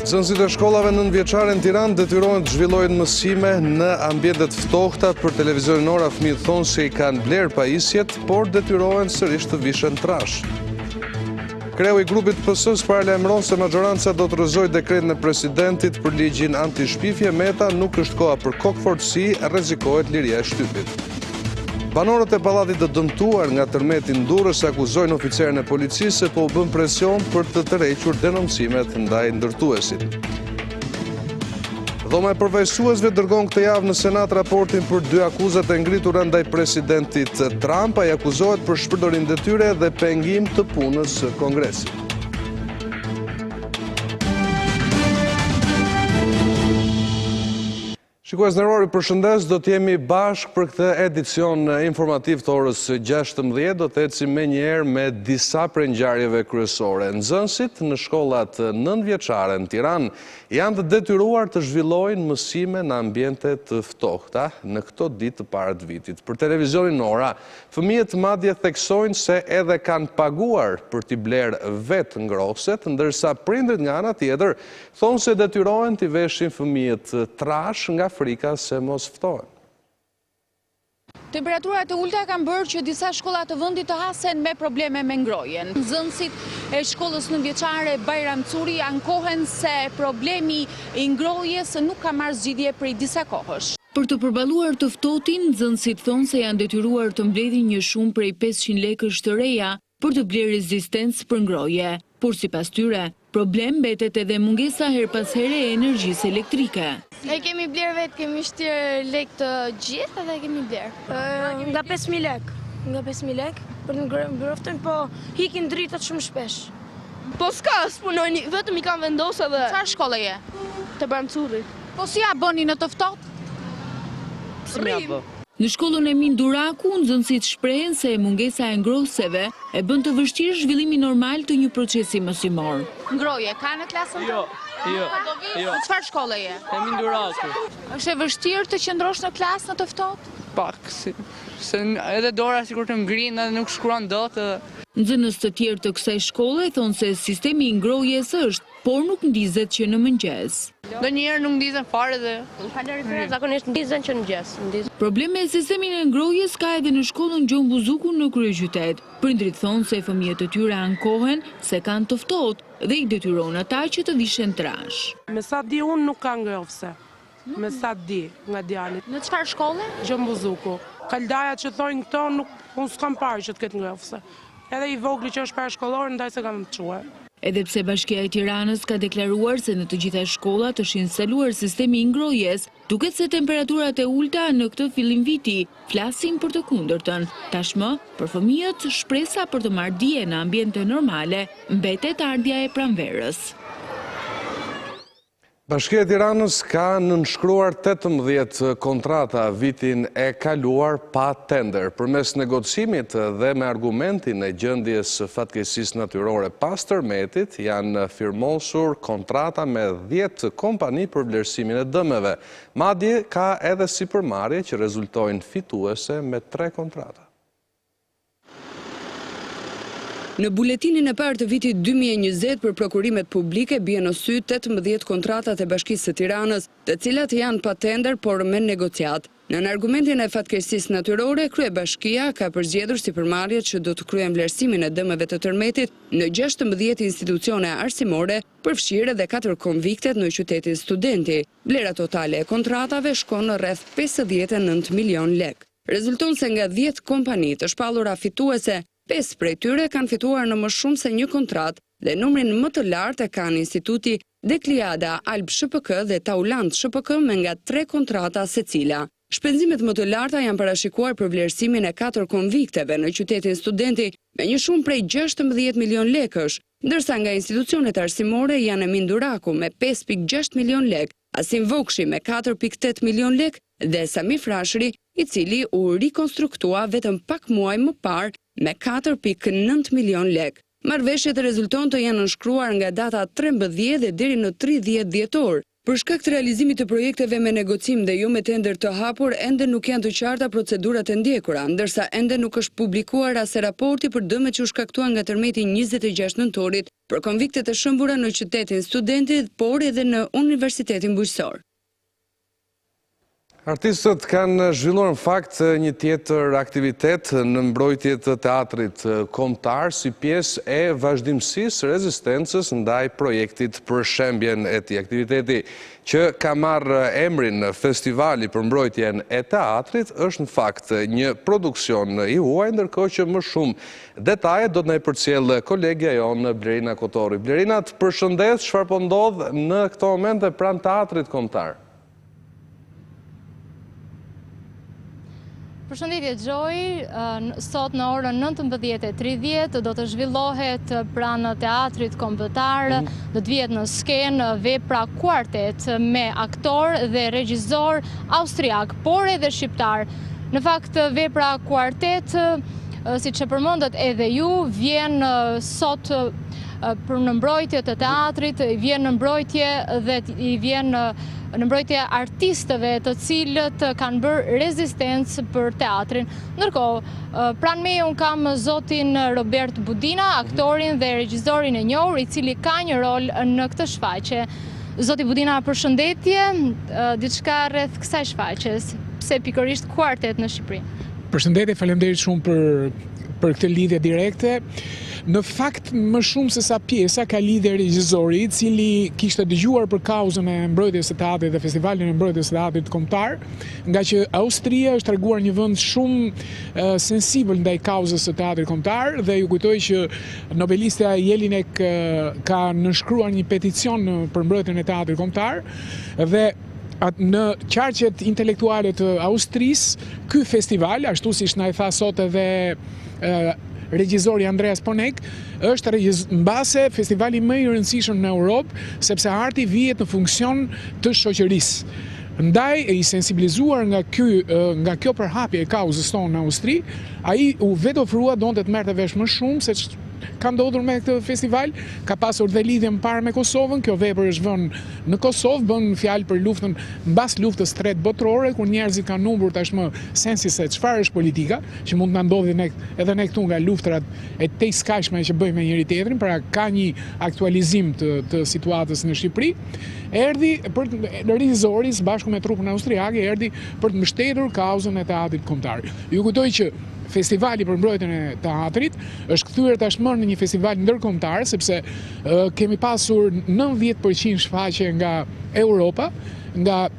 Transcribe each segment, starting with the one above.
Nxënësit e shkollave nënvjeçare në Tiranë detyrohen të zhvillojnë mësime në ambientet ftohta. Për televizionin Ora fëmijët thonë se i kanë blerë pajisjet, por detyrohen sërish të vishën trash. Kreu i grupit PS-s paralajmëron se maxhoranca do të rrëzojë dekretin e presidentit për ligjin anti-shpifje. Meta nuk është koha për kokfortësi, rrezikohet liria e shtypit. Banorët e pallatit të dëmtuar nga tërmeti në Durrës akuzojnë oficerin e policisë se po u bën presion për të tërhequr denoncimet ndaj ndërtuesit. Dhoma e përfaqësuesve dërgon këtë javë në Senat raportin për 2 akuzat e ngritura ndaj presidentit Trump. Ai akuzohet për shpërdorim detyre dhe pengim të punës së Kongresit. Shikues nderuar, përshëndes, do të jemi bashkë për këtë edicion informativ të orës 16, do të ecim menjëherë me disa prej ngjarjeve kryesore. Nxënësit në shkollat nënvjeçare në Tiranë janë të detyruar të zhvillojnë mësime në ambiente të ftohta në këto ditë të para të vitit. Për televizionin Ora, fëmijët madje theksojnë se edhe kanë paguar për t'i blerë vetë ngrohëset, ndërsa prindërit nga ana tjetër thonë se detyrohen t'i veshin fëmijët trash nga frika se mos ftohen. Temperaturat e ulta kanë bërë që disa shkolla të vendit të hasen me probleme me ngrohjen. Nxënësit e shkollës nënvjeçare Bajram Curi ankohen se problemi i ngrohjes nuk ka marrë zgjidhje prej disa kohësh. Për të përballuar të ftohtin, nxënësit thonë se janë detyruar të mbledhin një shumë prej 500 lekësh të reja për të blerë rezistencë për ngrohje. Por sipas tyre, problem mbetet edhe mungesa her pas here e energjisë elektrike. Ne kemi blerë vetë, kemi shtirë lek të gjithë dhe kemi blerë. Nga 5.000 lek. Nga 5.000 lek, për të ngrohtën, po hikin dritat shumë shpesh. Po s'ka, s'punojnë, vetëm i kanë vendosë edhe... Çfarë shkolle je? Të Bramcuri. Po si ja bëni në të ftohtë? Rrim. Në shkollën e Minduraku, nxënësit shprehen se mungesa e ngrohëseve e bën të vështirë zhvillimi normal të një procesi mësimor. Ngrohje ka në klasën? Jo. Në çfarë shkolle je? E Minduraku. Është e vështirë të qëndrosh në klasë në të ftohtë? Pak, se edhe dora sikur të ngrihen dhe nuk shkruan dot. Nxënës të tjerë të kësaj shkolle thonë se sistemi i ngrohjes është, por nuk ndizet që në mëngjes. Ndonjëherë nuk ndizen fare dhe Zakonisht ndizen që në mëngjes. Probleme e sistemin e ngrohjes ka edhe në shkollën Gjon Buzuku në kryeqytet. Prindrit thonë se fëmijët e tyre ankohen se kanë të ftohtë dhe i detyron ata që të vishen trash. Me sa di unë nuk ka ngrohëse. Me sa di nga djalit. Në çfarë shkolle? Gjon Buzuku. Kaldaja që thojnë këto unë s'kam parë që të ketë ngrohëse. Edhe i vogli që është parashkollor ndaj se kam çuar. Edhe pse Bashkia e Tiranës ka deklaruar se në të gjitha shkollat është instaluar sistemi i ngrohjes, duket se temperaturat e ulta në këtë fillim viti flasin për të kundërtën. Tashmë, për fëmijët, shpresa për të marrë dije në ambiente normale mbetet ardhja e pranverës. Bashkia e Tiranës ka nënshkruar 18 kontrata vitin e kaluar pa tender. Përmes negocimit dhe me argumentin e gjendjes fatkeqësisë natyrore pas tërmetit, janë firmosur kontrata me 10 kompani për vlerësimin e dëmeve. Madje ka edhe sipërmarrje që rezultojnë fituese me 3 kontrata. Në buletinin e parë të vitit 2020 për prokurimet publike bien në sy 18 kontratat e Bashkisë së Tiranës, të cilat janë pa tender por me negociat. Në argumentin e fatkeqësisë natyrore, kryebashkia ka përzgjedhur sipërmarrjet që do të kryen vlerësimin e dëmeve të tërmetit në 16 institucione arsimore, përfshirë edhe 4 konviktet në qytetin Studenti. Vlera totale e kontratave shkon në rreth 59 milion lek. Rezulton se nga 10 kompani të shpallura fituese, 5 prej tyre kanë fituar në më shumë se 1 kontratë dhe numrin më të lartë e kanë Instituti Dekliada Alb SHPK dhe Taulant SHPK me nga 3 kontrata secila. Shpenzimet më të larta janë parashikuar për vlerësimin e 4 konvikteve në qytetin Studenti me një shumë prej 16 milion lekësh, ndërsa nga institucionet arsimore janë e Minduraku me 5.6 milion lek, Asim Vokshi me 4.8 milion lek dhe Sami Frashëri, i cili u rikonstruktua vetëm pak muaj më parë me 4.9 milion lek. Marrëveshjet rezulton të janë nënshkruar nga data 13 dhe deri në 30 dhjetor. Për shkak të realizimit të projekteve me negocim dhe jo me tender të hapur, ende nuk janë të qarta procedurat e ndjekura, ndërsa ende nuk është publikuar as raporti për dëmet që u shkaktuan nga tërmeti 26 nëntorit për konviktet e shëmbura në qytetin Studentit, por edhe në Universitetin Bujqësor. Artistët kanë zhvilluar në fakt një tjetër aktivitet në mbrojtje të teatrit kombëtar si pjesë e vazhdimësisë rezistencës ndaj projektit për shembjen e tij. Aktiviteti që ka marrë emrin Festivali për mbrojtjen e teatrit është në fakt një produksion i huaj, ndërkohë që më shumë detaje do të na i përcjell kolegja jonë Blerina Kotori. Blerina, të përshëndes, çfarë po ndodh në këto momente pranë teatrit kombëtar? Përshëndetje Gjoj, sot në orën 19:30 do të zhvillohet pranë teatrit kombëtar, do të vihet në skenë vepra kuartet me aktor dhe regjisor austriak, por edhe shqiptar. Në fakt, vepra kuartet, siç e përmendët edhe ju, vjen sot për në mbrojtje të teatrit, vjen në mbrojtje dhe i vjen në mbrojtje artistëve të cilët kanë bërë rezistencë për teatrin. Ndërkohë, pranë meje unë kam zotin Robert Budina, aktorin dhe regjisorin e njohur, i cili ka një rol në këtë shfaqje. Zoti Budina, përshëndetje, diçka rreth kësaj shfaqjes, pse pikërisht kuartet në Shqipëri? Përshëndetje, faleminderit shumë për këtë lidhje direkte. Në fakt, më shumë se sa pjesa ka lidhje regjisori, i cili kishte dëgjuar për kauzën e mbrojtjes së teatrit dhe festivalin e mbrojtjes së teatrit kombëtar, nga që Austria është treguar një vend shumë sensibël ndaj kauzës së teatrit kombëtar dhe ju kujtoj që nobelistja Jelinek ka nënshkruar një peticion për mbrojtjen e teatrit kombëtar dhe në qarqet intelektuale të Austrisë, ky festival, ashtu siç na i tha sot edhe regjisori Andreas Ponek, është mbase festivali më i rëndësishëm në Europë, sepse arti vihet në funksion të shoqërisë. Ndaj i sensibilizuar nga kjo përhapje e kauzës tonë në Austri, ai u vetë ofrua donte të merrte vesh më shumë se ka ndodhur me këtë festival, ka pasur dhe lidhje më parë me Kosovën, kjo vepër është vënë në Kosovë, bën fjalë për luftën mbas luftës së tretë botërore, kur njerëzit kanë humbur tashmë sensi se çfarë është politika, që mund të na ndodhi edhe ne këtu nga luftrat e tejskajshme që bëjmë me njëri tjetrin, pra ka një aktualizim të situatës në Shqipëri. Erdhi për regjisori bashkë me trupin austriak, erdhi për të mbështetur kauzën e teatrit kombëtar. Ju kujtoj që Festivali për mbrojtjen e teatrit është kthyer tashmë në një festival ndërkombëtar, sepse kemi pasur 90% shfaqje nga Europa, nga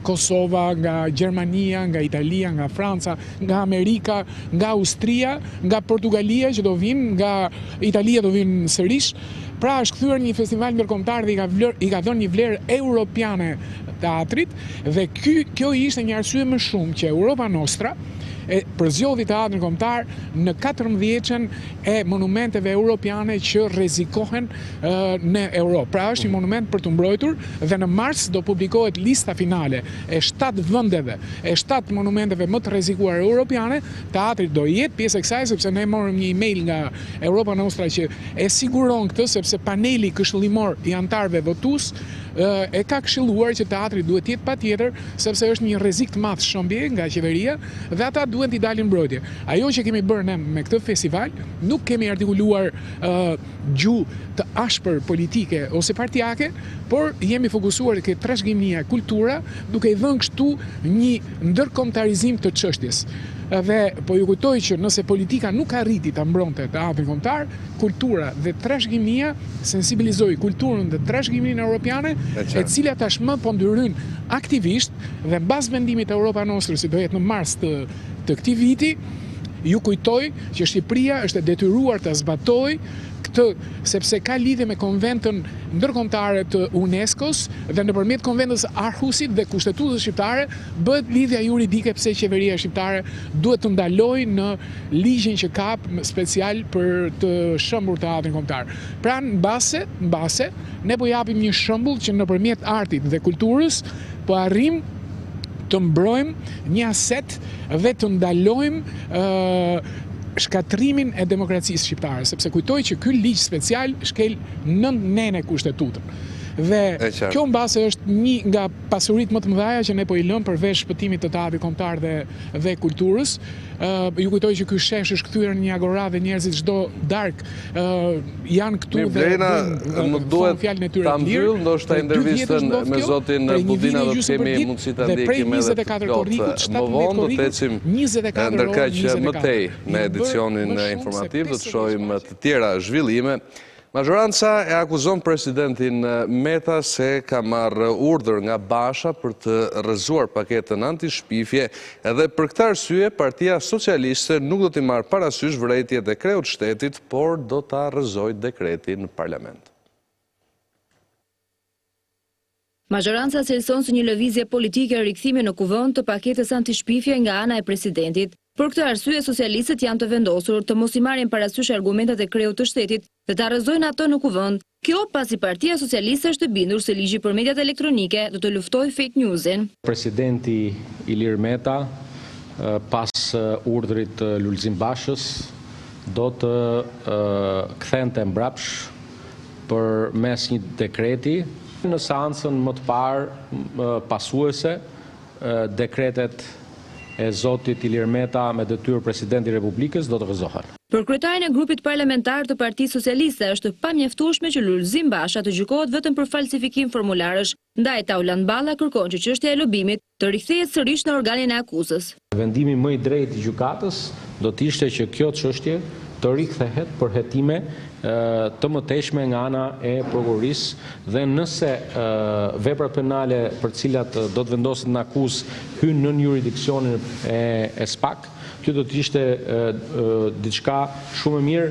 Kosova, nga Gjermania, nga Italia, nga Franca, nga Amerika, nga Austria, nga Portugalia që do vinë, nga Italia do vinë sërish. Pra është kthyer një festival ndërkombëtar dhe i ka dhënë një vlerë europiane teatrit dhe kjo ishte një arsye më shumë që Europa Nostra përzjodhi teatrin kombëtar në 14-ën e monumenteve europiane që rrezikohen në Europë. Pra është një monument për të mbrojtur dhe në mars do publikohet lista finale e 7 vendeve, e 7 monumenteve më të rrezikuar europiane. Teatri do jetë pjesë e kësaj sepse ne morëm një email nga Europa Nostra që e siguron këtë, sepse paneli këshillimor i antarëve votues e ka këshilluar që teatri duhet jetë patjetër, sepse është një rrezik të madh shëmbje nga qeveria dhe ata duhet t'i dalin mbrojtje. Ajo që kemi bërë ne me këtë festival, nuk kemi artikuluar gjuhë të ashpër politike ose partijake, por jemi fokusuar ke trashëgimia, kultura, duke i dhënë kështu një ndërkombëtarizim të çështjes. Dhe po ju kujtoj që nëse politika nuk arriti ta mbronte teatrin kombëtar, kultura dhe trashëgimia sensibilizoi kulturën dhe trashëgiminë europiane, e cila tashmë po ndyryn aktivisht dhe mbas vendimit të Europa Nostra si do jetë në mars të këtij viti, ju kujtoj që Shqipëria është e detyruar të zbatojë këtë, sepse ka lidhje me konventën ndërkombëtare të UNESCO-s dhe nëpërmjet konventës Aarhusit dhe kushtetutës shqiptare bëhet lidhja juridike pse qeveria shqiptare duhet të ndalojë në ligjin që ka special për të shëmbur teatrin kombëtar. Pra mbase ne po japim një shembull që nëpërmjet artit dhe kulturës po arrim të mbrojmë një aset dhe të ndalojmë shkatrimin e demokracisë shqiptare, sepse kujtoj që ky ligj special shkel 9 nene kushtetutën. Dhe kjo mbase është një nga pasuritë më të mëdha që ne po i lëm përveç shpëtimit të teatrit kombëtar dhe kulturës. Ju kujtoj që ky shesh është kthyer në një agora dhe njerëzit çdo darkë janë këtu dhe më duhet ta mbyll ndoshta intervistën me zotin Budina do të kemi mundësi ta ndjekim edhe më vonë, do të ecim ndërkaq më tej me edicionin informativ, do të shohim të tjera zhvillime. Majoranca e akuzon presidentin Meta se ka marrë urdhër nga Basha për të rrëzuar paketën anti-shpifje, edhe për këtë arsye Partia Socialiste nuk do t'i marrë parasysh vërejtjet e kreut shtetit, por do ta rrëzojë dekretin në parlament. Majoranca selson se një lëvizje politike rikthimi në kuvend të paketës anti-shpifje nga ana e presidentit. Për këtë arsye, socialistët janë të vendosur të mos i marrin parasysh argumentat e kreut të shtetit dhe ta rrëzojnë ato në kuvend. Kjo pasi Partia Socialiste është e bindur se ligji për mediat elektronike do të luftojë fake newsin. Presidenti Ilir Meta, pas urdhrit të Lulzim Bashës, do të kthente mbrapsh përmes një dekreti në seancën më të parë pasuese dekretet e zotit Ilir Meta me detyrë presidenti i Republikës do të rrëzohen. Për kryetarin e grupit parlamentar të Partisë Socialiste është pamjaftueshme që Lulzim Basha të gjykohet vetëm për falsifikim formularësh, ndaj Taulan Balla kërkon që çështja e lobimit të rikthehet sërish në organin e akuzës. Vendimi më i drejtë i gjykatës do të ishte që kjo çështje të rikthehet për hetime të mëtejshme nga ana e prokurorisë dhe nëse veprat penale për cilat do të vendoset në akuzë hynë në jurisdiksionin e SPAK, kjo do të ishte diçka shumë e mirë.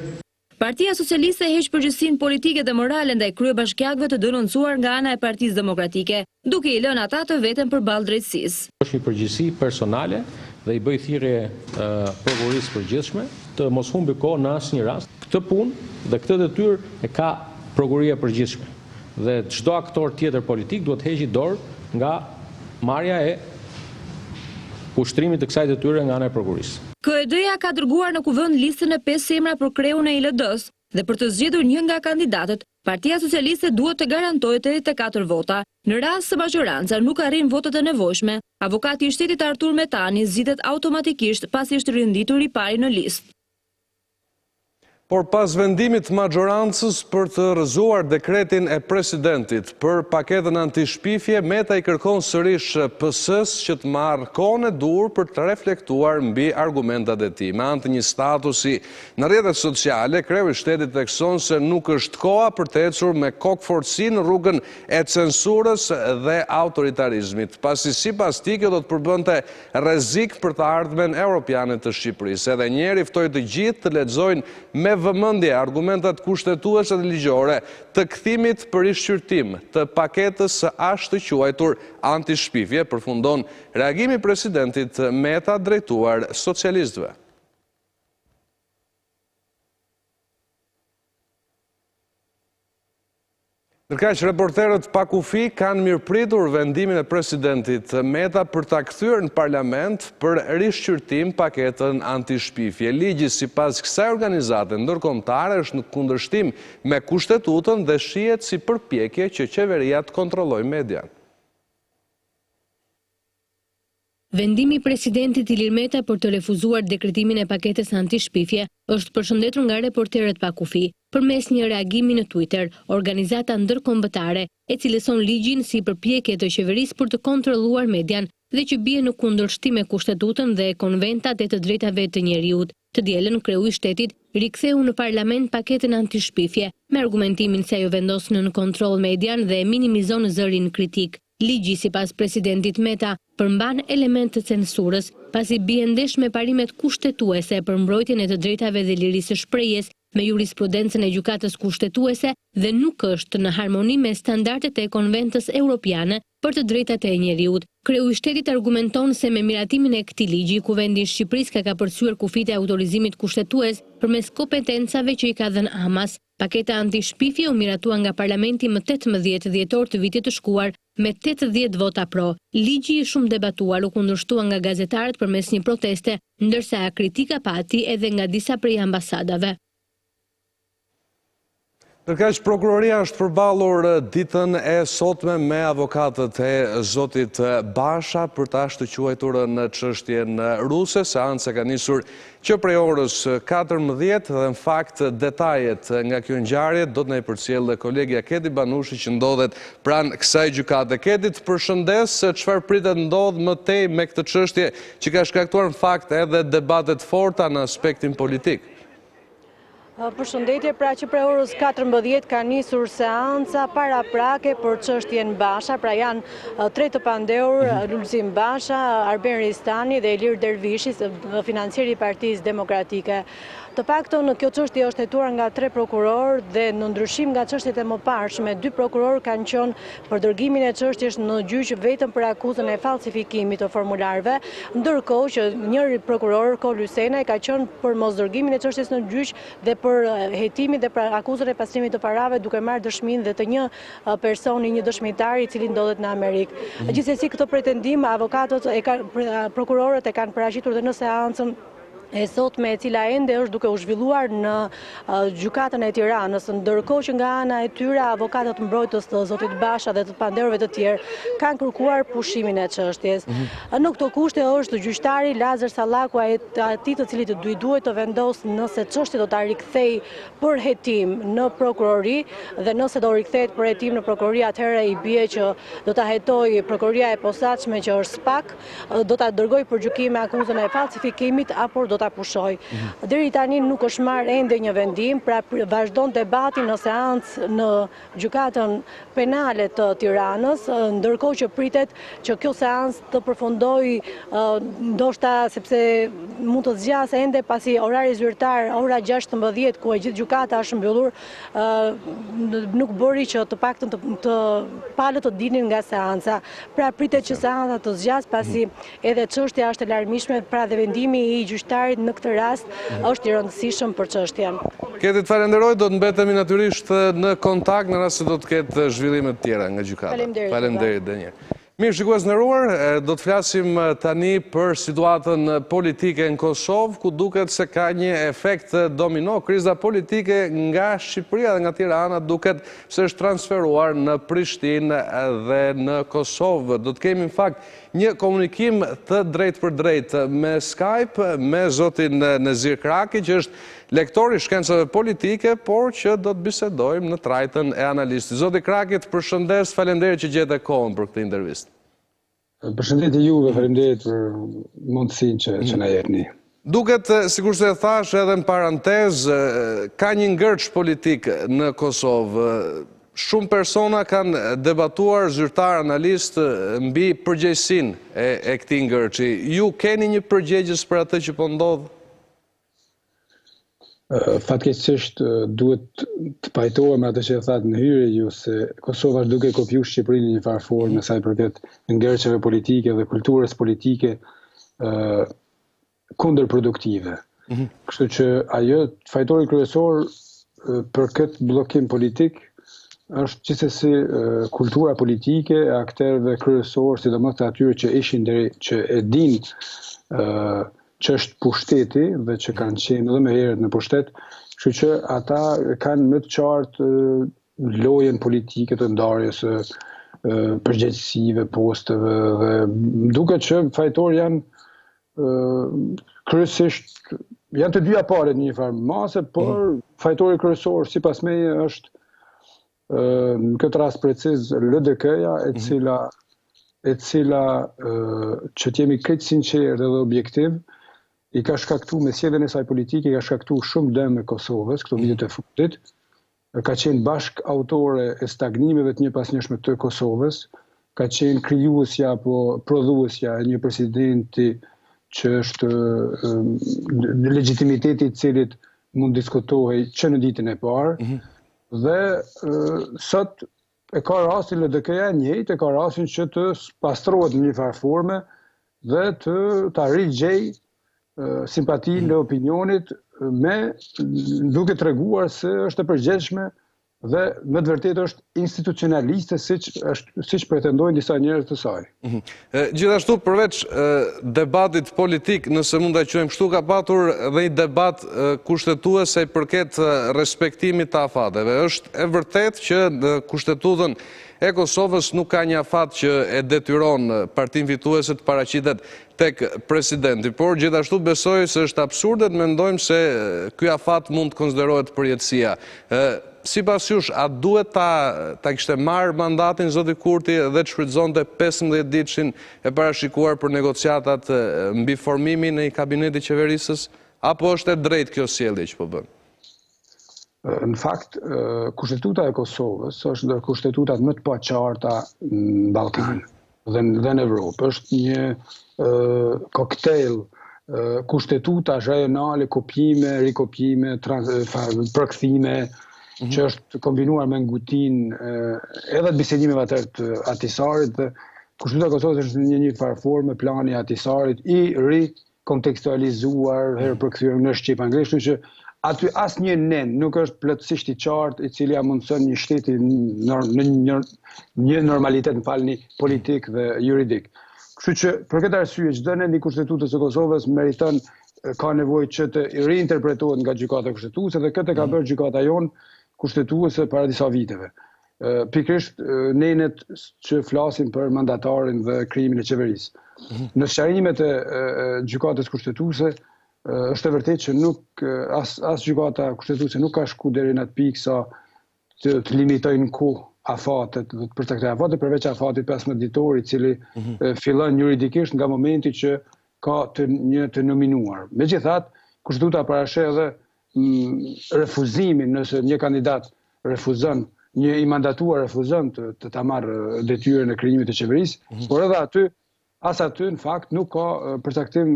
Partia Socialiste heq përgjegjësinë politike dhe morale ndaj kryebashkiakëve të denoncuar nga ana e Partisë Demokratike, duke i lënë ata të veten përballë drejtësisë. Është një përgjegjësi personale dhe i bëj thirrje prokurorisë përgjithshme të mos humbi kohë në asnjë rast. Këtë punë dhe këtë detyrë e ka prokuroria e përgjithshme dhe çdo aktor tjetër politik duhet heqë dorë nga marrja e ushtrimit të kësaj detyre nga ana e prokurorisë. KED-ja ka dërguar në kuvend listën e 5 emra për kreun e ILD-s dhe për të zgjedhur një nga kandidatët, Partia Socialiste duhet të garantojë 84 vota. Në rast se majoranca nuk arrin votat e nevojshme, avokati i shtetit Artur Metani zgjidhet automatikisht pasi është rinditur i pari në listë. Por pas vendimit majorancës për të rrëzuar dekretin e presidentit për paketën anti-shpifje, Meta i kërkon sërish PS-s që të marrë kohën e dur për të reflektuar mbi argumentat e tij. Me anë të një statusi në rrjetet sociale, kreu i shtetit thekson se nuk është koha për të ecur me kokforci në rrugën e censurës dhe autoritarizmit, pasi sipas tij kjo do të përbënte rrezik për të ardhmen europiane të Shqipërisë. Edhe një herë ftoi të gjithë të lexojnë me vëmendje argumentat kushtetuese dhe ligjore të kthimit për rishqyrtim të paketës së ashtë quajtur anti-shpifje, përfundon reagimi i presidentit Meta drejtuar socialistëve. Ndërkaq reporterët pa kufi kanë mirëpritur vendimin e presidentit Meta për ta kthyer në parlament për rishqyrtim paketën anti-shpifje. Ligji sipas kësaj organizate ndërkombëtare është në kundërshtim me kushtetutën dhe shihet si përpjekje që qeveria të kontrollojë median. Vendimi i presidentit Ilir Meta për të refuzuar dekretimin e paketës anti-shpifje është përshëndetur nga reporterët pa kufi përmes një reagimi në Twitter. Organizata ndërkombëtare e cilëson ligjin si përpjekje të qeverisë për të kontrolluar median dhe që bie në kundërshtim me kushtetutën dhe konventat e të drejtave të njeriut. Të dielën kreu i shtetit riktheu në parlament paketën anti-shpifje me argumentimin se ajo vendos në kontroll median dhe minimizon zërin kritik. Ligji sipas presidentit Meta përmban element të censurës, pasi bie ndesh me parimet kushtetuese për mbrojtjen e të drejtave dhe lirisë së shprehjes, me jurisprudencën e gjykatës kushtetuese dhe nuk është në harmoni me standardet e Konventës Europiane për të drejtat e njeriut. Kreu i shtetit argumenton se me miratimin e këtij ligji, Kuvendi i Shqipërisë ka kapërcyer kufit e autorizimit kushtetues përmes kompetencave që i ka dhënë Amas. Paketa anti-shpifje u miratua nga Parlamenti më 18 dhjetor të vitit të shkuar me 80 vota pro. Ligji i shumë debatuar u kundërshtua nga gazetarët përmes një proteste, ndërsa kritika pati edhe nga disa prej ambasadave. Ndërkaq, prokuroria është përballur ditën e sotme me avokatët e zotit Basha për ta shkëlqyer në çështjen ruse. Seanca ka nisur që prej orës 14 dhe në fakt detajet nga kjo ngjarje do të na i përcjellë kolegja Kedi Banushi që ndodhet pranë kësaj gjykate. Kedi, të përshëndes, çfarë pritet ndodh më tej me këtë çështje që ka shkaktuar në fakt edhe debate të forta në aspektin politik? Përshëndetje, pra që prej orës 14 ka nisur seanca paraprake për çështjen Basha, pra janë tre të pandehur, Lulzim Basha, Arben Ristani dhe Ilir Dervishi, financieri i Partisë Demokratike. Të paktën kjo çështje është hetuar nga tre prokurorë dhe në ndryshim nga çështjet e mëparshme, dy prokurorë kanë qenë për dërgimin e çështjes në gjyq vetëm për akuzën e falsifikimit të formularëve, ndërkohë që njëri prokuror, Kol Hysena, ka qenë për mosdërgimin e çështjes në gjyq dhe për hetimin dhe për akuzën e pastrimit të parave duke marrë dëshminë dhe të një personi, një dëshmitar i cili ndodhet në Amerikë. Gjithsesi këtë pretendim avokatët prokurorët e kanë paraqitur dhe në seancën e sotme, e cila ende është duke u zhvilluar në gjykatën e Tiranës, ndërkohë që nga ana e tyre avokatët mbrojtës të zotit Basha dhe të pandehurve të tjerë kanë kërkuar pushimin e çështjes. Në këto kushte është gjyqtari Lazar Sallaku, atij të cilit duhet të vendosë nëse çështja do ta rikthej për hetim në prokurori dhe nëse do rikthehet për hetim në prokurori, atëherë i bie që do ta hetojë prokuroria e posaçme që është SPAK, do ta dërgojë për gjykim me akuzën e falsifikimit apo do ta pushoj. Deri tani nuk është marrë ende një vendim, pra vazhdon debati në seancë në gjykatën penale të Tiranës, ndërkohë që pritet që kjo seancë të përfundojë, ndoshta sepse mund të zgjasë ende pasi orari zyrtar ora 16 ku e gjithë gjykata është mbyllur, nuk bëri që të paktën të palët të dilnin nga seanca. Pra pritet që seanca të zgjas pasi edhe çështja është e larmishme, pra dhe vendimi i gjyqtarit në këtë rast është i rëndësishëm për çështjen. Keti, të falenderoj, do të mbetemi natyrisht në kontakt në rast se do të ketë zhvillime të tjera nga gjykata. Faleminderit edhe një herë. Mirë, shikues nderuar, do të flasim tani për situatën politike në Kosovë, ku duket se ka një efekt domino. Kriza politike nga Shqipëria dhe nga Tirana duket se është transferuar në Prishtinë dhe në Kosovë. Do të kemi në fakt një komunikim të drejt për drejt me Skype me zotin Nezir Kraki, që është lektor i shkencave politike, por që do të bisedojmë në trajtën e analistit. Zoti Kraki, të përshëndes, faleminderit që gjete kohën për këtë intervistë. Përshëndetje juve, faleminderit për mundësinë që na jepni. Duket, sikur se e thash edhe në parantezë, ka një ngërç politik në Kosovë. Shumë persona kanë debatuar, zyrtar, analist, mbi përgjegjësinë e këtij ngërçi. Ju keni një përgjegjës për atë që po ndodh? Fatkeqësisht duhet të pajtohem atë që e thatë në hyrje ju, se Kosova është duke kopjuar Shqipërinë në një farë formë në sa i përket ngërçeve politike dhe kulturës politike kundërproduktive. Kështu që ajo fajtori kryesor për këtë bllokim politik është gjithsesi kultura politike e aktorëve kryesor, sidomos të atyre që ishin deri që e dinë që është pushteti dhe që kanë qenë edhe më herët në pushtet, kështu që ata kanë më të qartë lojën politike të ndarjes përgjegjësive, posteve, dhe duket që fajtor janë kryesisht janë të dyja palët në një farë mase, por fajtori kryesor sipas meje është në këtë rast preciz LDK-ja, e cila që të jemi këtë sinqert dhe objektiv, i ka shkaktuar me sjelljen e saj politike, i ka shkaktuar shumë dëm në Kosovës këto vitet e fundit. Ka qenë bashk autore e stagnimeve të njëpasnjëshme të Kosovës, ka qenë krijuesja apo prodhuesja e një presidenti që është në legitimiteti i cilit mund diskutohej që në ditën e parë, dhe sot e ka rastin LDK-ja njëjtë, e ka rastin që të pastrohet në një farë forme dhe të rigjej simpatinë dhe opinionit me duke treguar se është e përgjegjshme dhe me të vërtetë është institucionaliste siç pretendojnë disa njerëz të saj. Gjithashtu, përveç debatit politik, nëse mund ta quajmë kështu, ka patur dhe një debat kushtetues sa i përket respektimit të afateve. Është e vërtetë që në Kushtetutën e Kosovës nuk ka një afat që e detyron partinë fituese të paraqitet tek presidenti, por gjithashtu besoj se është absurde të mendojmë se ky afat mund të konsiderohet përjetësia. Sipas jush, a duhet ta kishte marrë mandatin zoti Kurti dhe të shfrytëzonte 15 ditëshin e parashikuar për negociatat mbi formimin e një kabineti qeverisës, apo është e drejtë kjo sjellje që po bën? Në fakt, Kushtetuta e Kosovës është ndër kushtetutat më të paqarta në Ballkan dhe në Evropë. Është një koktejl kushtetutash rajonale, kopjime, rikopjime, përkthime, që është kombinuar me ngutinë edhe të bisedimeve atëherë të Ahtisarit. Kushtetuta e Kosovës është një farforme plani i Ahtisarit i rikontekstualizuar, herë përkthyer në shqip anglisht, kështu që aty asnjë nen nuk është plotësisht i qartë i cili ja mundson një shteti në një normalitet, më falni, politik dhe juridik. Kështu që për këtë arsye çdo nen i Kushtetutës së Kosovës meriton, ka nevojë që të riinterpretohet nga gjykata kushtetuese dhe këtë ka bërë gjykata jonë kushtetuese para disa viteve. Pikërisht nenet që flasin për mandatarin dhe krijimin e qeverisë. Në sqarimet e gjykatës kushtetuese është e vërtetë që nuk as gjykata kushtetuese nuk ka shku deri në atë pikë sa të limitojnë kohë afatet, për të këto afate, përveç afatit 15 ditor, i cili fillon juridikisht nga momenti që ka të nominuar. Megjithatë, Kushtetuta parasheh edhe refuzimin nëse një kandidat refuzon, një i mandatuar refuzon të ta marrë detyrën e krijimit të qeverisë, por edhe aty as aty, në fakt, nuk ka përcaktim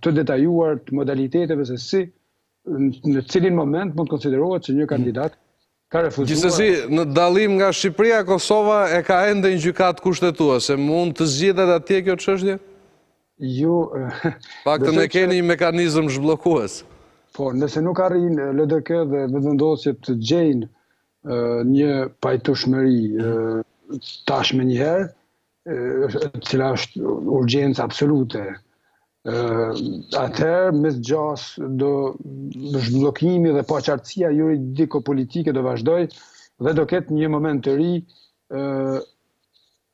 të detajuar të modaliteteve se si, në cilin moment mund të konsiderohet që një kandidat ka refuzuar. Gjithsesi, në dallim nga Shqipëria, Kosova e ka ende një gjykatë kushtetuese. Mund të zgjidhet atje kjo çështje? Jo. Paktën e keni një mekanizëm zhbllokues. Po, nëse nuk arrin LDK dhe vendosjet të gjejnë një pajtueshmëri tashmë njëherë, cila është urgjencë absolute. Atëherë, mes gjas do zhbllokimi dhe paqartësia juridiko-politike do vazhdoj dhe do ketë një moment të ri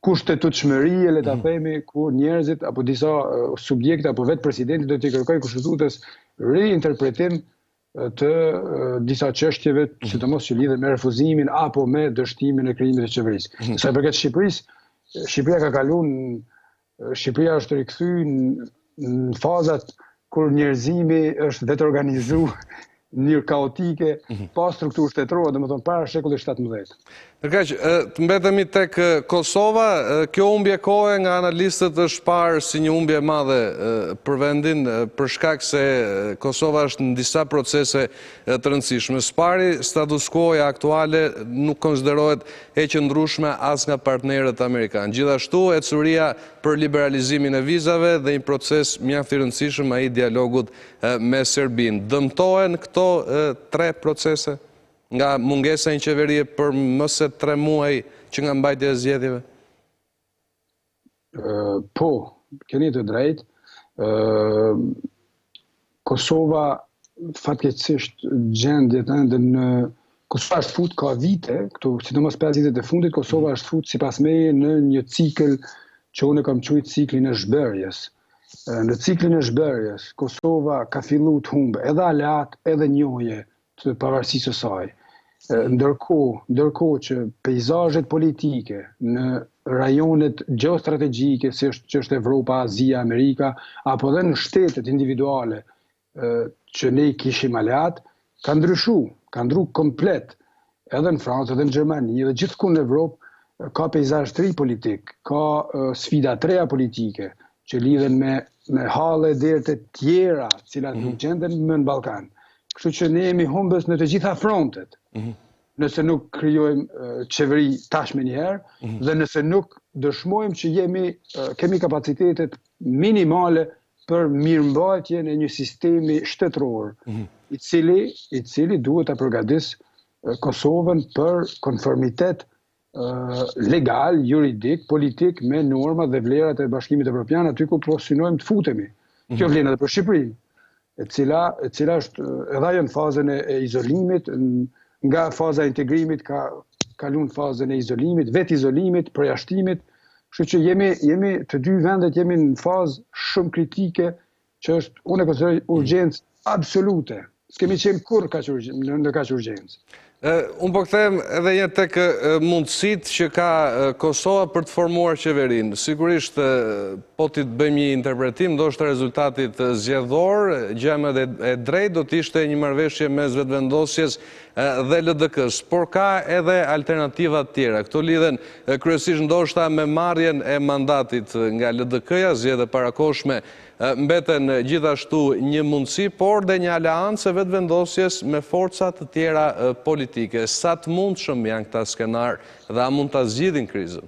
kushtetutshmërie, le ta themi, ku njerëzit apo disa subjekte apo vetë presidenti do t'i kërkojë kushtetutës riinterpretim të disa çështjeve, sidomos që lidhen me refuzimin apo me dështimin e krijimit të qeverisë. Sa i përket Shqipërisë, Shqipëria ka kaluar, Shqipëria është rikthyer në fazat kur njerëzimi është vetë organizuar në mënyrë kaotike, pa strukturë shtetërore, domethënë para shekullit 17. Ndërkaq, të mbetemi tek Kosova, kjo humbje kohe nga analistët është parë si një humbje e madhe për vendin, për shkak se Kosova është në disa procese të rëndësishme. Së pari, status quo-ja aktuale nuk konsiderohet e qëndrueshme as nga partnerët amerikanë. Gjithashtu, ecuria për liberalizimin e vizave dhe një proces mjaft i rëndësishëm ai i dialogut me Serbinë. Dëmtohen këto tre procese nga mungesa e qeverie për më se 3 muaj që nga mbajtja e zgjedhjeve? Po, keni të drejtë. Kosova fatkeqësisht gjendjet ende në Kosova është fut ka vite, këtu sidomos 5 vitet e fundit, Kosova është fut sipas meje në një cikël që unë kam quajtur ciklin e zhbërjes. Në ciklin e zhbërjes, Kosova ka filluar të humbë edhe aleat, edhe njohje të pavarësisë së saj. Ndërkohë që peizazhet politike në rajonet gjeostrategjike, si që është Evropa, Azia, Amerika, apo edhe në shtetet individuale që ne kishim aleat, ka ndryshu komplet, edhe në Francë, edhe në Gjermani, edhe gjithku në Evropë, ka peizazh të ri politik, ka sfida të reja politike, që lidhen me halle deri të tjera, cilat nuk gjenden më në Ballkan. Kështu që ne jemi humbës në të gjitha frontet, nëse nuk krijojmë qeveri tashmë njëherë, dhe nëse nuk dëshmojmë që kemi kapacitetet minimale për mirëmbajtjen e një sistemi shtetëror, i cili duhet ta përgatis Kosovën për konformitet legal, juridik, politik me norma dhe vlerat e Bashkimit Evropian, aty ku po synojmë të futemi. Kjo vlen edhe për Shqipërinë, e cila është edhe ajo në fazën e izolimit, nga faza e integrimit ka kalun fazën e izolimit, vetë izolimit, përjashtimit, kështu që jemi të dy vendet jemi në fazë shumë kritike që është, unë e konsideroj urgjencë absolute. S'kemi qenë kur në kaq urgjencë. Unë po kthehem edhe një tek mundësitë që ka Kosova për të formuar qeverinë. Sigurisht, po ti të bëjmë një interpretim, ndoshta rezultatit zgjedhor, gjëma e drejtë do të ishte një marrëveshje mes vetëvendosjes dhe LDK-s, por ka edhe alternativa të tjera. Këto lidhen kryesisht ndoshta me marrjen e mandatit nga LDK-ja, zgjedhje parakohshme mbeten gjithashtu një mundësi, por dhe një aleancë vetëvendosjes me forca të tjera politike. Sa të mundshëm janë këta skenar dhe a mund ta zgjidhin krizën?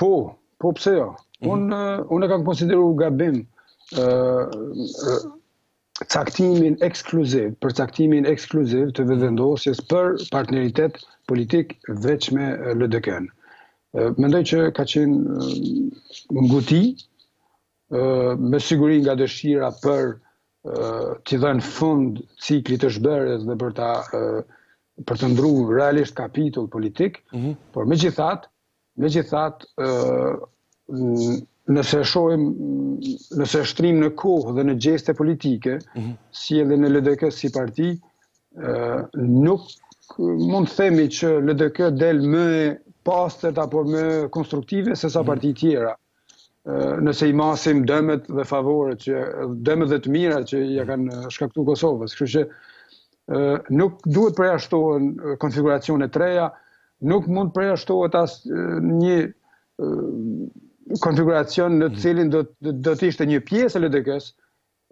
Po pse jo? Unë e kam konsideruar gabim caktimin ekskluziv të vetëvendosjes për partneritet politik veç me LDK-n. Mendoj që ka qenë nguti, me siguri nga dëshira për t'i dhënë fund ciklit të shbërjes dhe për të ndruar realisht kapitull politik, por megjithatë nëse shtrim në kohë dhe në gjeste politike, si edhe në LDK si parti, nuk mund të themi që LDK del më pastër apo më konstruktive se sa parti tjera. Nëse i masim dëmet dhe favoret, dëmet dhe të mira që ja kanë shkaktuar Kosovës. Kështu që nuk duhet përjashtohen konfiguracione të reja, nuk mund përjashtohet as një konfiguracion në të cilin do të ishte një pjesë e LDK-s,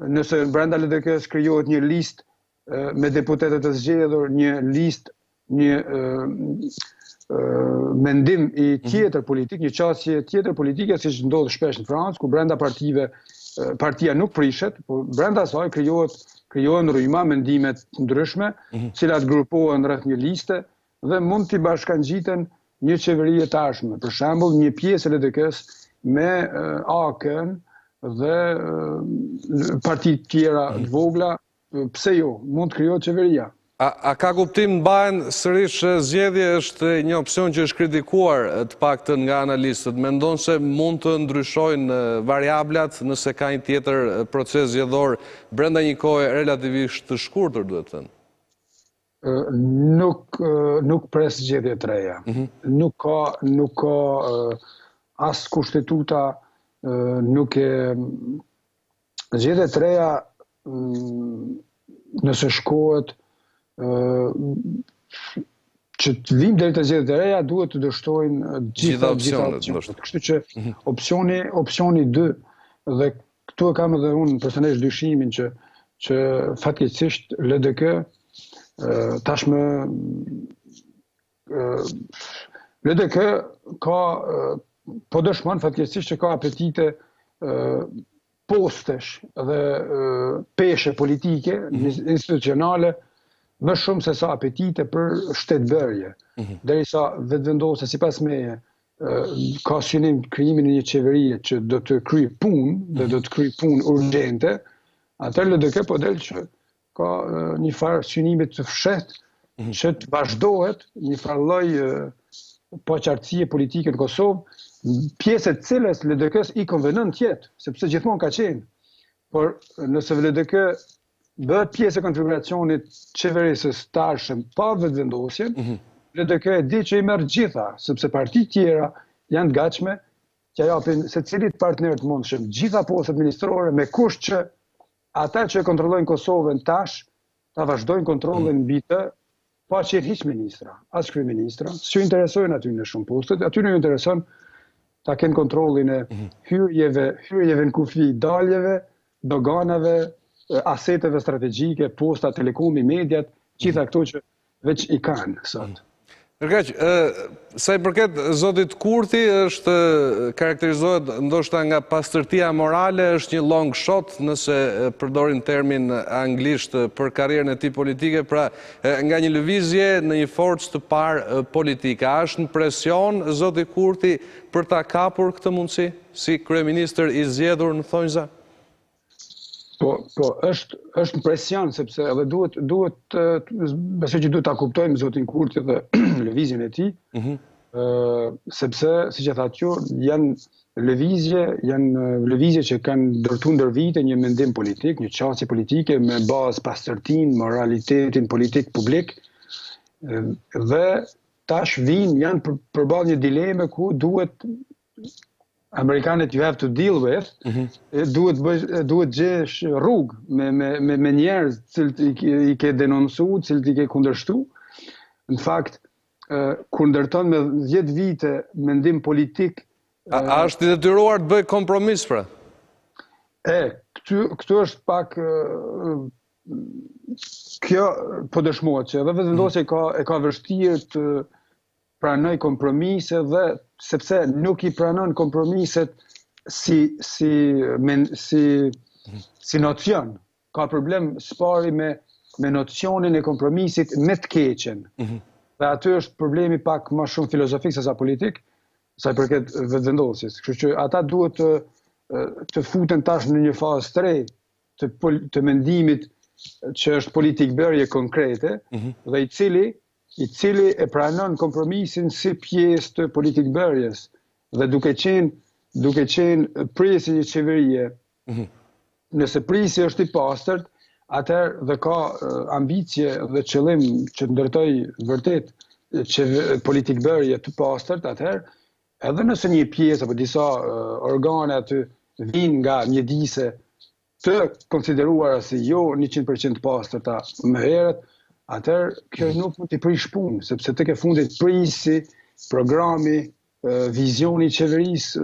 nëse brenda LDK-s krijohet një listë me deputetët të zgjedhur, një listë, një mendim i tjetër politik, një qasje tjetër politike, si që ndodhë shpesh në Francë, ku brenda partia nuk prishet, por brenda saj krijohen rryma, mendimet ndryshme, cilat grupohen rreth një liste dhe mund t'i bashkangjiten një qeveri e tashme. Për shembull, një pjesë e LDK-s me AK-n dhe parti tjera të vogla, pse jo, mund të krijohet qeveria. A ka kuptim mbajnë sërish zgjedhje është një opcion që është kritikuar të paktën nga analistët? Mendon se mund të ndryshojnë variablat nëse ka një tjetër proces zgjedhor brenda një kohe relativisht të shkurtër, duhet të thënë? Nuk pres zgjedhje të reja. Nuk ka as kushtetuta, nuk e zgjedhje të reja nëse shkohet që të vim deri te zgjedhjet e reja duhet të dështojnë gjitha opsionet. Kështu që opsioni 2 dhe këtu e kam edhe unë personalisht dyshimin që fatkeqësisht LDK tashmë LDK ka po dëshmon fatkeqësisht që ka apetite postesh dhe peshe politike, institucionale, më shumë se sa apetite për shtetbërje. Derisa vetëvendosja sipas meje ka synim krijimin e një qeverie që do të kryej punë dhe do të kryej punë urgjente, atëherë LDK po del që ka një farë synimit të fshehtë që të vazhdohet një farë lloj paqartësie politike në Kosovë, pjesë e cilës LDK-s i konvenon të jetë, sepse gjithmonë ka qenë. Por nëse LDK bëhet pjesë e konfiguracionit qeverisës tashëm pa vetëvendosjen, LDK e di që i merr gjitha, sepse parti tjera janë të gatshme që japin secilit partner të mundshëm gjitha postet ministrore me kusht që ata që kontrollojnë Kosovën tash ta vazhdojnë kontrollin mbi të pa qenë hiç ministra, as kryeministra, s'u interesojnë aty në shumë postet, aty nuk intereson ta kenë kontrollin e hyrjeve në kufi, daljeve, doganave, aseteve strategjike, posta, telekomi, mediat, gjitha këto që veç i kanë sot. Nërkaq, sa i përket zotit Kurti, është karakterizohet ndoshta nga pastërtia morale, është një long shot, nëse përdorin termin anglisht për karrierën e tij politike, pra nga një lëvizje në një forcë të parë politike. A është në presion zoti Kurti për ta kapur këtë mundësi, si kryeministër i zgjedhur në thonjza? Po, është në presion, sepse edhe besoj që duhet ta kuptojmë zotin Kurti dhe lëvizjen e tij, sepse, siç e thatë ju, janë lëvizje që kanë ndërtuar ndër vite një mendim politik, një qasje politike me bazë pastërtinë, moralitetin politik publik, dhe tash janë përballë një dileme ku duhet Amerikanët you have to deal with, duhet gjesh rrugë me njerëz cilët i ke denoncu, cilët i ke kundërshtu. Në fakt, kur ndërton me 10 vite mendim politik... A është i detyruar të bëj kompromis, pra? Këtu është pak... Kjo po dëshmohet që edhe vetëvendosja e ka vështirë të pranoj kompromise dhe sepse nuk i pranon kompromiset si nocion. Ka problem spari me nocionin e kompromisit me të keqen. Dhe aty është problemi pak më shumë filozofik se sa politik, sa i përket vetëvendosjes. Kështu që ata duhet të futen tash në një fazë të re të mendimit që është politik bërje konkrete dhe i cili e pranon kompromisin si pjesë të politik bërjes dhe duke qenë prisi një qeverie. Nëse prisi është i pastërt, atëherë dhe ka ambicje dhe qëllim që të ndërtoj vërtet politik bërje të pastërt, atëherë edhe nëse një pjesë apo disa organe aty vinë nga mjedise të konsideruara si jo 100% pastërta më herët, atëherë kjo nuk mund t'i prish punë, sepse tek e fundit prisi, programi, vizioni i qeverisë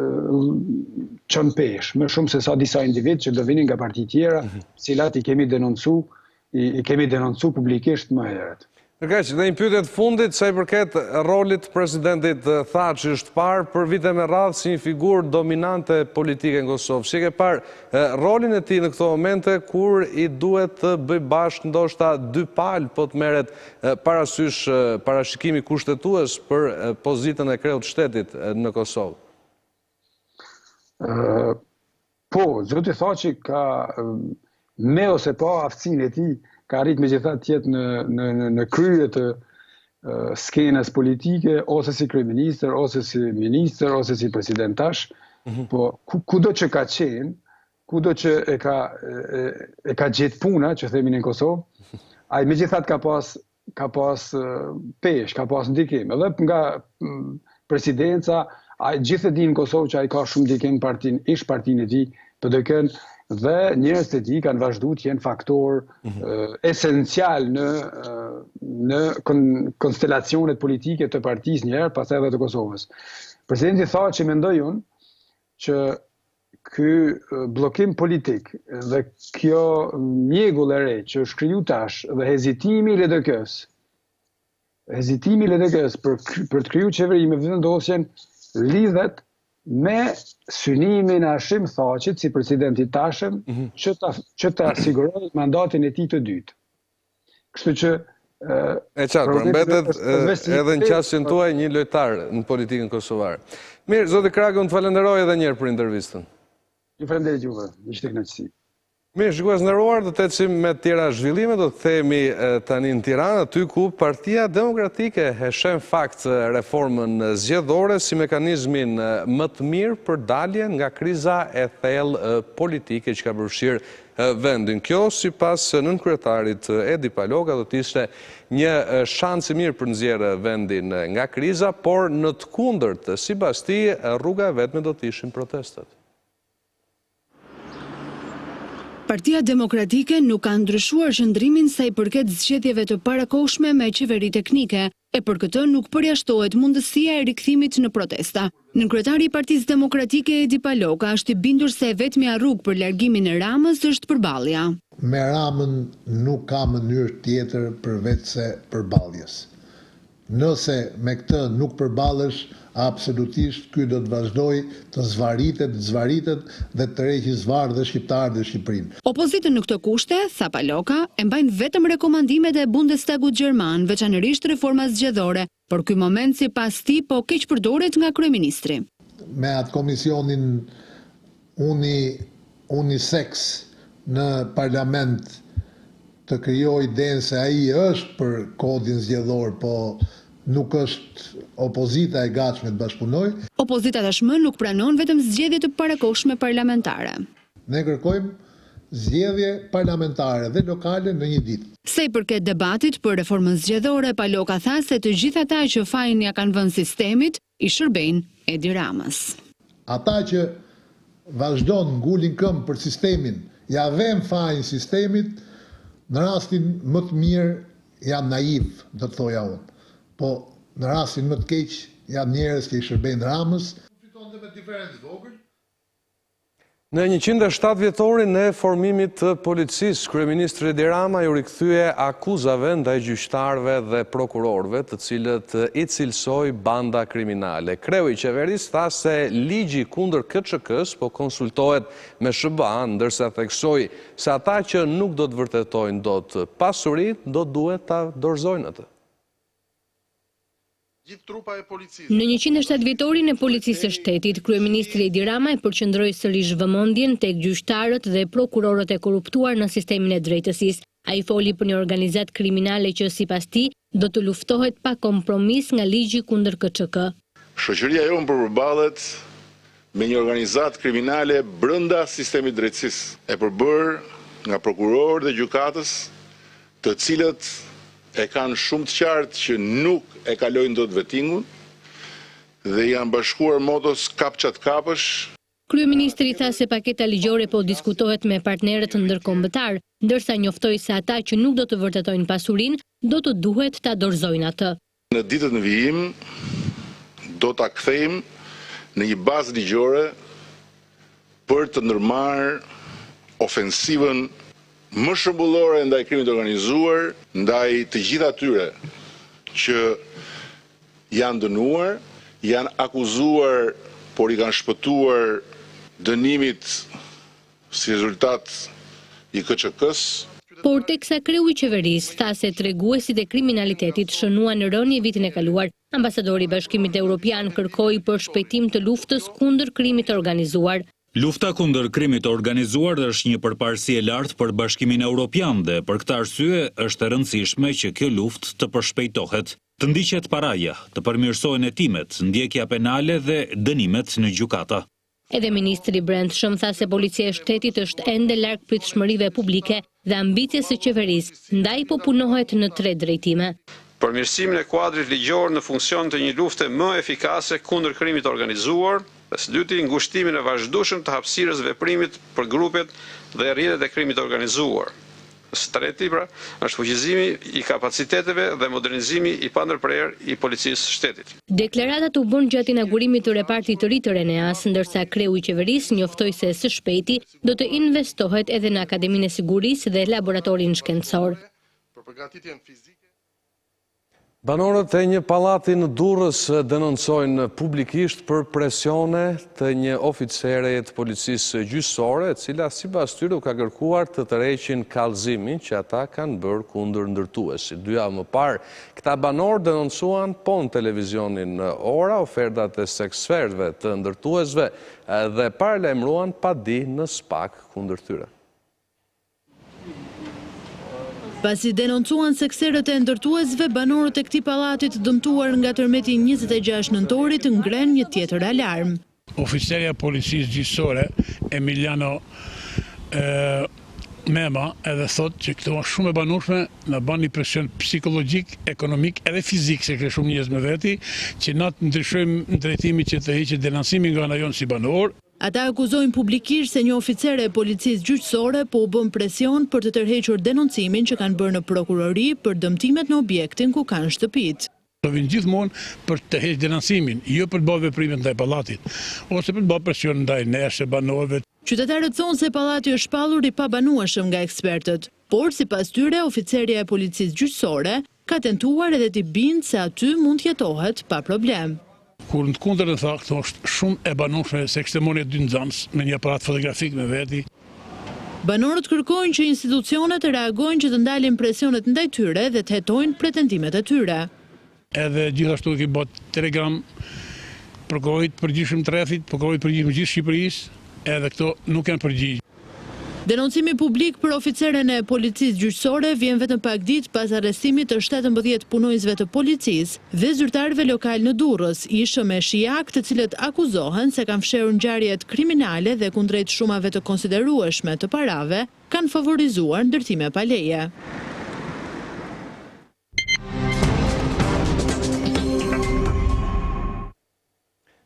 çon pesh, më shumë se sa disa individ që do vinin nga parti tjera, cilat i kemi denoncu publikisht më herët. Nërkaq, në një pyetje të fundit, sa i përket rolit presidentit Thaçi, është parë për vite me radhë si një figurë dominante politike në Kosovë. Si e ke parë rolin e tij në këto momente kur i duhet të bëj bashkë ndoshta dy palë po të merret parasysh parashikimi kushtetues për pozitën e kreut shtetit në Kosovë? Po, zoti Thaçi ka me ose pa aftësinë e tij ka arrit me gjithat tjetë në krye të skenës politike, ose si kryeministër, ose si ministër, ose si presidentash, po kudo që ka qenë, kudo që e ka gjetë puna, që themin në Kosovë, ai me gjithat ka pas pesh, ka pas ndikim. Edhe nga presidenca, gjithë e di në Kosovë që ai ka shumë ndikim ish partinë e tij, PDK-n, dhe njerëz të tij kanë vazhdu të jenë faktor esencial në konstelacionet politike të partisë njëherë, pastaj edhe të Kosovës. Presidenti Thaçi mendoi unë që ky bllokim politik dhe kjo mjegull e re që është kriju tash dhe hezitimi i LDK-s për të kriju qeveri me vendosjen lidhet me synimin e Hashim Thaçit si presidenti tashëm që ta siguroj mandatin e tij të dytë. Kështu që e qartë, mbetet edhe në qasjen tuaj një lojtar në politikën kosovare. Mirë, zoti Kragë, unë të falenderoj edhe njerë për intervistën. Ju falenderit juve, ishte kënaqësi. Mirë, shikues nderuar, do të ecim me tjera zhvillime, do të themi tani në Tiranë, aty ku Partia Demokratike e shen fakt reformën zgjedhore si mekanizmin më të mirë për daljen nga kriza e thellë politike që ka përfshirë vendin. Kjo, sipas nënkryetarit Edi Paloga, do të ishte një shans i mirë për nxjerrë vendin nga kriza, por në të kundërt, sipas tij, rruga e vetme do të ishin protestat. Partia Demokratike nuk ka ndryshuar qëndrimin sa i përket zgjedhjeve të parakohshme me qeveri teknike, e për këtë nuk përjashtohet mundësia e rikthimit në protesta. Nënkryetari i Partisë Demokratike Edi Paloga është i bindur se vetmja rrugë për largimin e Ramës është përballja. Me Ramën nuk ka mënyrë tjetër përveç se përballjes. Nëse me këtë nuk përballesh, absolutisht ky do të vazhdoj të zvaritet dhe të rreqë zvarr dhe shqiptarë dhe Shqipërinë. Opozitën në këtë kushte, tha Paloka, e mbajnë vetëm rekomandimet e Bundestagut gjerman, veçanërisht reforma zgjedhore, por ky moment sipas tij po keq përdoret nga kryeministri. Me atë komisionin unisex në parlament të krijoj idenë se ai është për kodin zgjedhor, po nuk është opozita e gatshme të bashkëpunojë. Opozita tashmë nuk pranon vetëm zgjedhje të parakohshme parlamentare. Ne kërkojmë zgjedhje parlamentare dhe lokale në një ditë. Sa i përket debatit për reformën zgjedhore, Paloka tha se të gjithë ata që fajin ja kanë vënë sistemit i shërbejnë Edi Ramës. Ata që vazhdon ngulin këmbë për sistemin, ja vënë fajin sistemit, në rastin më të mirë janë naiv, do të thoja unë. Po në rastin më të keq janë njerëz që i shërbejnë Ramës. Në 107 vjetorin e formimit të policisë, kryeministri Edi Rama ju rikthye akuzave ndaj gjyqtarëve dhe prokurorëve, të cilët i cilësoi banda kriminale. Kreu i qeverisë tha se ligji kundër KÇK-s po konsultohet me SBA, ndërsa theksoi se ata që nuk do të vërtetojnë dot pasuri, do duhet ta dorëzojnë atë. Në 107 vjetorin e policisë së shtetit, kryeministri Edi Rama e përqendroi sërish vëmendjen tek gjyqtarët dhe prokurorët e korruptuar në sistemin e drejtësisë. Ai foli për një organizatë kriminale që sipas tij do të luftohet pa kompromis nga ligji kundër KÇK. Shoqëria jonë përballet me një organizatë kriminale brenda sistemit drejtësisë, e përbërë nga prokurorë dhe gjykatës, të cilët e kanë shumë të qartë që nuk e kalojnë dot vettingun dhe janë bashkuar motos kap çat kapësh. Kryeministri tha se paketa ligjore po diskutohet me partnerët ndërkombëtar, ndërsa njoftoi se ata që nuk do të vërtetojnë pasurinë do të duhet ta dorëzojnë atë. Në ditët në vijim do ta kthejmë në një bazë ligjore për të ndërmarrë ofensivën më shëmbullore ndaj krimit organizuar, ndaj të gjithë atyre që janë dënuar, janë akuzuar, por i kanë shpëtuar dënimit si rezultat i KÇK-s. Por teksa kreu i qeverisë tha se treguesit e kriminalitetit shënuan në rënje vitin e kaluar, ambasadori i Bashkimit Evropian kërkoi për shpejtim të luftës kundër krimit të organizuar. Lufta kundër krimit të organizuar është një përparësi e lartë për Bashkimin Evropian dhe për këtë arsye është e rëndësishme që kjo luftë të përshpejtohet, të ndiqet paraja, të përmirësohen hetimet, ndjekja penale dhe dënimet në gjykata. Edhe ministri Brendshëm tha se policia e shtetit është ende larg pritshmërive publike dhe ambicjes së qeverisë, ndaj po punohet në 3 drejtime. Përmirësimin e kuadrit ligjor në funksion të një lufte më efikase kundër krimit të organizuar, dhe së dyti ngushtimin e vazhdueshëm të hapësirës veprimit për grupet dhe rrjetet e krimit të organizuar. Së treti, është fuqizimi i kapaciteteve dhe modernizimi i pandërprerë i policisë së shtetit. Deklaratat u bën gjatë inaugurimit të repartit të ri të Reneas, ndërsa kreu i qeverisë njoftoi se së shpejti do të investohet edhe në Akademinë e Sigurisë dhe laboratorin shkencor. Banorët e një pallati në Durrës denoncojnë publikisht për presione të një oficere të policisë gjyqësore, e cila sipas tyre u ka kërkuar të tërheqin kallëzimin që ata kanë bërë kundër ndërtuesit. 2 javë më parë, këta banorë denoncuan po në televizionin Ora ofertat e seksferëve të ndërtuesve dhe paralajmëruan padi në SPAK kundër tyre. Pasi denoncuan sekserët e ndërtuesve, banorët e këtij pallatit dëmtuar nga tërmeti 26 nëntorit ngren një tjetër alarm. Oficerja e policisë gjyqësore Emiliano Mema edhe thot që këto është shumë e banueshme, na bën një presion psikologjik, ekonomik edhe fizik, se ka shumë njerëz me veti, që na ndryshojmë drejtimin që të heqet denoncimin nga ana jonë si banor. Ata akuzojnë publikisht se një oficere e policisë gjyqësore po u bën presion për të tërhequr denoncimin që kanë bërë në prokurori për dëmtimet në objektin ku kanë shtëpitë. Do vinë gjithmonë për të hequr denoncimin, jo për të bërë veprime ndaj pallatit, ose për të bërë presion ndaj nesh banorëve. Qytetarët thonë se pallati është shpallur i pabanueshëm nga ekspertët, por sipas tyre oficerja e policisë gjyqësore ka tentuar edhe t'i bindë se aty mund t'jetohet pa problem. Kur në të kundër tha, këto është shumë e banueshme se kishte marrë dy nxënës me një aparat fotografik me veti. Banorët kërkojnë që institucionet të reagojnë që të ndalin presionet ndaj tyre dhe të hetojnë pretendimet e tyre. Edhe gjithashtu kemi bërë telegram prokurorit përgjithshëm të rrethit, prokurorit përgjithshëm gjithë Shqipërisë, edhe këto nuk janë përgjigj. Denoncimi publik për oficeren e policisë gjyqësore vjen vetëm pak ditë pas arrestimit të 17 punojësve të policisë dhe zyrtarëve lokal në Durrës, ishëm e shijak të cilët akuzohen se kanë fshehur ngjarjet kriminale dhe kundrejt shumave të konsiderueshme të parave, kanë favorizuar ndërtime pa leje.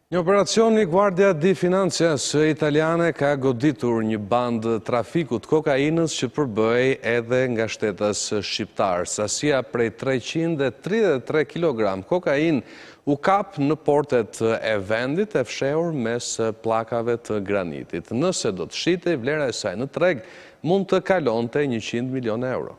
Një operacion i Guardia di Financias italiane ka goditur një bandë trafiku të kokainës që përbëj edhe nga shtetës shqiptar. Sasia prej 333 kg kokain u kap në portet e vendit e fshehur mes pllakave të granitit. Nëse do të shitej, vlera e saj në treg mund të kalonte 100 milion euro.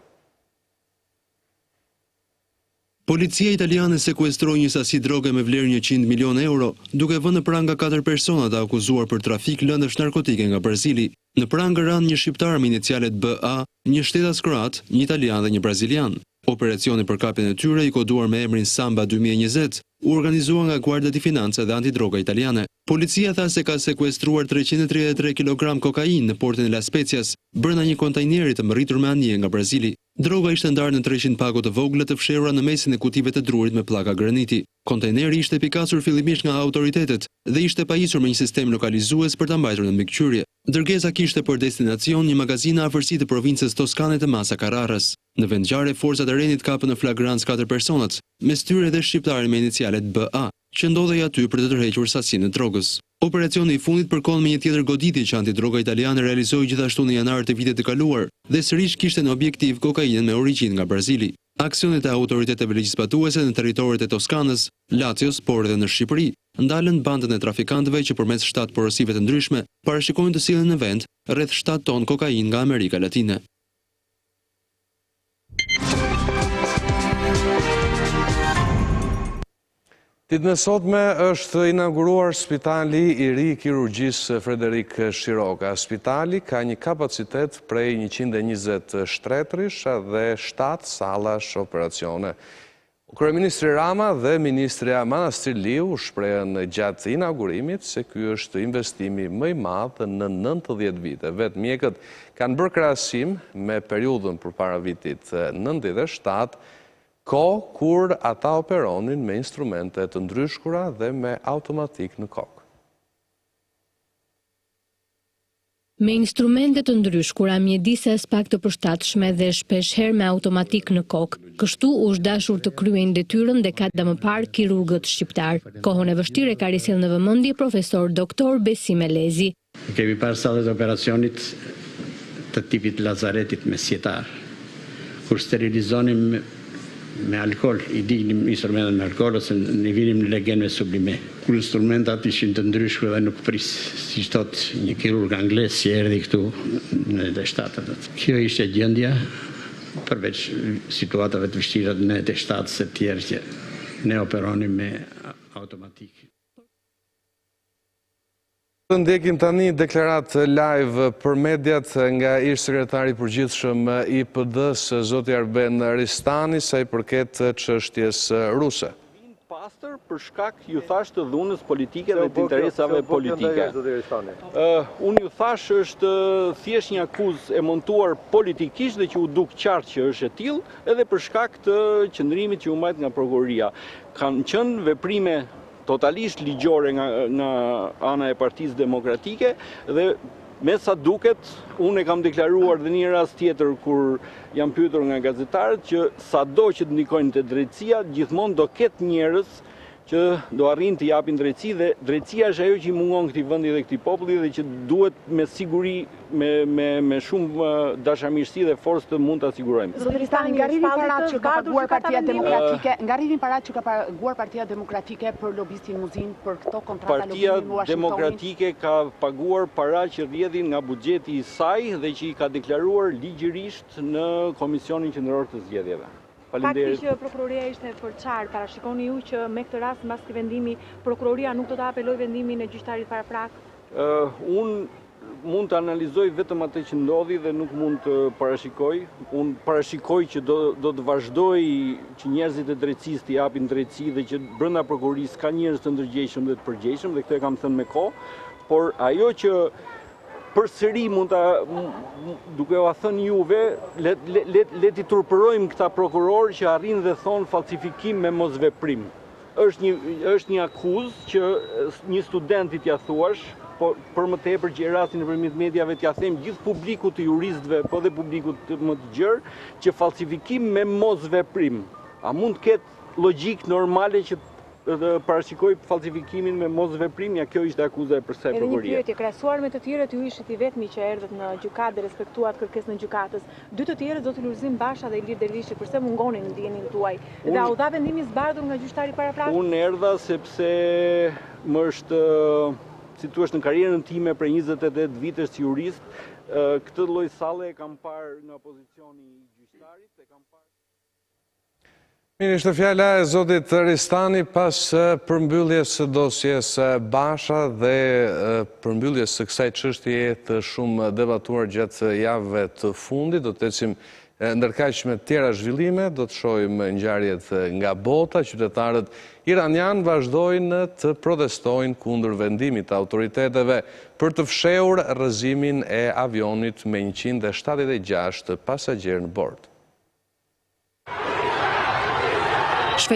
Policia italiane sekuestroi një sasi droge me vlerë 100 milion euro, duke vënë në pranga 4 persona të akuzuar për trafik lëndësh narkotike nga Brazili. Në prangë ranë një shqiptar me inicialet BA, një shtetas kroat, një italian dhe një brazilian. Operacioni për kapjen e tyre, i koduar me emrin Samba 2020, u organizua nga Guardia di Finanza dhe Antidroga italiane. Policia tha se ka sekuestruar 333 kg kokain në portin e La Spezias, brenda një kontajneri të mërritur me anije nga Brazili. Droga ishte ndarë në 300 pako të vogla të fshehura në mesin e kutive të drurit me pllaka graniti. Kontajneri ishte pikasur fillimisht nga autoritetet dhe ishte pajisur me një sistem lokalizues për ta mbajtur në mbikëqyrje. Dërgesa kishte për destinacion një magazinë afërsi të provincës Toskane të Masa Carraras. Në vendngjarje, forcat e rendit kapën në flagrancë 4 personat, mes tyre edhe shqiptarin me inicialet BA, që ndodhej aty për të tërhequr sasinë e drogës. Operacioni i fundit përkon me një tjetër goditje që antidroga italiane realizoi gjithashtu në janar të vitit të kaluar dhe sërish kishte në objektiv kokainën me origjinë nga Brazili. Aksionet e autoriteteve legjislatuse në territoret e Toskanës, Lacios, por edhe në Shqipëri, ndalën bandën e trafikantëve që përmes 7 porosive të ndryshme parashikojnë të sillen në vend rreth 7 ton kokainë nga Amerika Latine. Ditën e sotme është inauguruar spitali i ri i kirurgjisë Frederik Shiroka. Spitali ka një kapacitet prej 120 shtretrish dhe 7 sallash operacione. Kryeministri Rama dhe Ministrja Manastirliu shprehën gjatë inaugurimit se ky është investimi më i madh në 90 vite. Vetë mjekët kanë bërë krahasim me periudhën përpara vitit 97, kur ata operonin me instrumente të ndryshkura dhe me automatik në kokë. Me instrumente të ndryshkura, mjedises pak të përshtatshme dhe shpeshherë me automatik në kokë. Kështu u është dashur të kryejnë detyrën dekada më parë kirurgët shqiptar. Kohën e vështirë ka risjellë në vëmendje profesor doktor Besim Elezi. Kemi parë sallet e operacionit të tipit lazaretit mesjetar, kur sterilizonim me alkohol, i dignim instrumentat me alkohol ose ne vinim në legen me sublime. Kur instrumentat ishin të ndryshme dhe nuk pris, si thot një kirurg anglez që erdhi këtu në 97. Kjo ishte gjendja, përveç situatave të vështira në 97 e tjerë që ne operonim me automatik. Të ndjekim tani deklarat live për mediat nga ish sekretari përgjithshëm i PD-s, zoti Arben Ristani, sa i përket çështjes ruse. Pastër për shkak, ju thash, të dhunës politike dhe të interesave politike. Unë ju thash është thjesht një akuzë e montuar politikisht dhe që u duk qartë që është e tillë, edhe për shkak të qëndrimit që u mbajt nga prokuroria. Kanë qenë veprime totalisht ligjore nga ana e Partisë Demokratike dhe me sa duket, unë e kam deklaruar dhe një rast tjetër kur jam pyetur nga gazetarët që sado që të ndikojnë te drejtësia, gjithmonë do ketë njerëz që do arrin të japin drejtësi dhe drejtësia është ajo që i mungon këtij vendi dhe këtij populli dhe që duhet me siguri me shumë dashamirësi dhe forcë të mund ta sigurojmë. Zoti Ristani, nga rrimi paratë që ka paguar Partia Demokratike, nga rrimi paratë që ka paguar Partia Demokratike për lobistin Muzin për këto kontrata lobimi në Washington. Partia Demokratike ka paguar para që rrjedhin nga buxheti i saj dhe që i ka deklaruar ligjërisht në Komisionin Qendror të Zgjedhjeve. Faleminderit. Fakti që prokuroria ishte për qartë, parashikoni ju që me këtë rast, mbas këtij vendimi, prokuroria nuk do të apeloj vendimin e gjyqtarit paraprak? Unë mund të analizoj vetëm atë që ndodhi dhe nuk mund të parashikoj. Unë parashikoj që do të vazhdoj që njerëzit e drejtësisë të japin drejtësi dhe që brenda prokurorisë ka njerëz të ndërgjegjshëm dhe të përgjegjshëm dhe këtë e kam thënë me kohë, por ajo që përsëri mund ta duke u thënë juve, le t'i turpërojmë këta prokurorë që arrin dhe thon falsifikim me mosveprim. Është një akuzë që një studentit ja thuash, po për më tepër që rastin nëpërmjet mediave t'ja them gjithë publikut të juristëve, po dhe publikut më të gjerë, që falsifikim me mosveprim. A mund të ketë logjik normale që parashikoj falsifikimin me mosveprim? Ja, kjo ishte akuza e përse prokuroria. Edhe një pyetje, krahasuar me të tjerët, ju ishit i vetmi që erdhët në gjykatë dhe respektuat kërkesën e gjykatës. Dy të tjerët, zoti Lulzim Basha dhe Ilir Dervishi, përse mungonin në ndjenjën tuaj? Dhe a u dha vendimi i zbardhur nga gjyqtari paraprak? Unë erdha sepse më është, si thua, në karrierën time për 28 vite si jurist, këtë lloj salle e kam parë nga pozicioni i gjyqtarit, e kam parë. Mirë, ishte fjala e zotit Ristani pas përmbylljes së dosjes Basha dhe përmbylljes së kësaj çështjeje të shumë debatuar gjatë javëve të fundit. Do të ecim ndërkaq me tjera zhvillime, do të shohim ngjarjet nga bota. Qytetarët iranian vazhdojnë të protestojnë kundër vendimit të autoriteteve për të fshehur rrëzimin e avionit me 176 pasagjerë në bord.